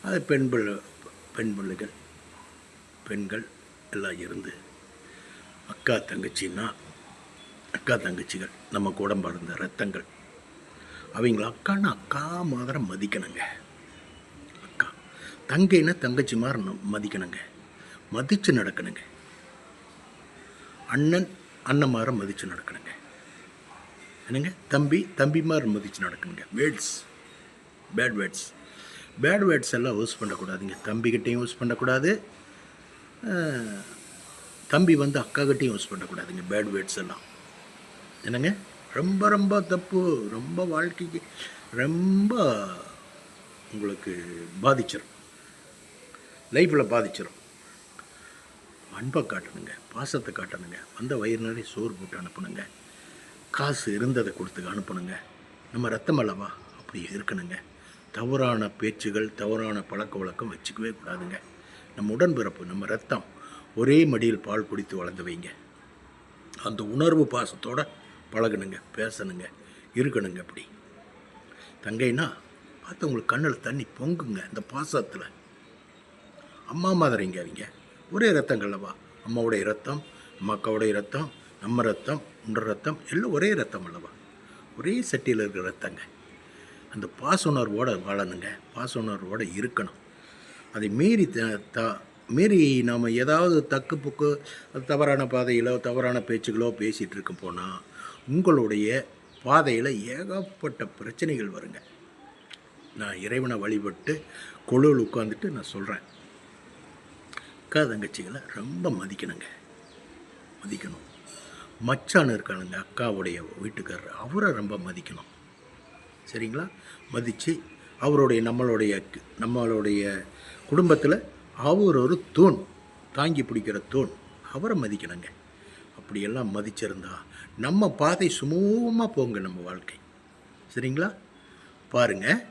அது பெண் பிள்ளைகள் பெண்கள் எல்லாம் இருந்து அக்கா தங்கச்சிகள் நம்ம கூட பிறந்த ரத்தங்கள் அவங்கள அக்கான்னு அக்கா மாதிரி மதிக்கணுங்க. அக்கா தங்கைன்னா தங்கச்சி மாதிரி மதிக்கணுங்க, மதித்து நடக்கணுங்க. அண்ணன் மாதிரி மதித்து நடக்கணுங்க. என்னங்க தம்பி மாதிரி மதித்து நடக்கணுங்க. பேட் வேர்ட்ஸ் எல்லாம் யூஸ் பண்ணக்கூடாதுங்க. தம்பிக்கிட்டையும் யூஸ் பண்ணக்கூடாது, தம்பி அக்காக்கிட்டையும் யூஸ் பண்ணக்கூடாதுங்க. பேட் வேர்ட்ஸ் எல்லாம் என்னங்க ரொம்ப ரொம்ப தப்பு. ரொம்ப வாழ்க்கைக்கு ரொம்ப உங்களுக்கு பாதிச்சிடும், லைஃப்பில் பாதிச்சிடும். அன்பை காட்டணுங்க, பாசத்தை காட்டணுங்க. வயிறு நிறைய சோறு போட்டு அனுப்பணுங்க. காசு இருந்ததை கொடுத்து அனுப்பணுங்க. நம்ம ரத்தம் அல்லவா, அப்படி இருக்கணுங்க. தவறான பேச்சுகள், தவறான பழக்க வழக்கம் வச்சுக்கவே கூடாதுங்க. நம்ம உடன்பிறப்பு, நம்ம ரத்தம், ஒரே மடியில் பால் குடித்து வளர்ந்தவைங்க. அந்த உணர்வு பாசத்தோடு பழகணுங்க, பேசணுங்க, இருக்கணுங்க. அப்படி தங்கைன்னா பார்த்து உங்களுக்கு கண்ணில் தண்ணி பொங்குங்க. இந்த பாசத்தில் அம்மா மாதிரிங்க. அவங்க ஒரே ரத்தங்கள்லவா, அம்மாவுடைய ரத்தம், நம்ம அக்காவுடைய ரத்தம், நம்ம ரத்தம், உன்ற ரத்தம் எல்லாம் ஒரே ரத்தம் அல்லவா, ஒரே சட்டியில் இருக்கிற ரத்தங்க. அந்த பாச உணர்வோடு வாழணுங்க, பாச உணர்வோடு இருக்கணும். அதை மீறி நாம் ஏதாவது தக்கு புக்கு தவறான பாதையிலோ தவறான பேச்சுகளோ பேசிகிட்டு இருக்க போனால் உங்களுடைய பாதையில் ஏகப்பட்ட பிரச்சனைகள் வருங்க. நான் இறைவனை வழிபட்டு கொழுவில் உட்காந்துட்டு நான் சொல்கிறேன், அக்கா தங்கச்சிகளை ரொம்ப மதிக்கணுங்க, மதிக்கணும். மச்சான் இருக்கானுங்க, அக்காவுடைய வீட்டுக்காரர், அவரை ரொம்ப மதிக்கணும். சரிங்களா? மதித்து நம்மளுடைய குடும்பத்தில் அவர் ஒரு தூண், தாங்கி பிடிக்கிற தூண், அவரை மதிக்கணுங்க. அப்படியெல்லாம் மதிச்சிருந்தா நம்ம பாதை சுமூகமாக போங்க நம்ம வாழ்க்கை. சரிங்களா? பாருங்கள்.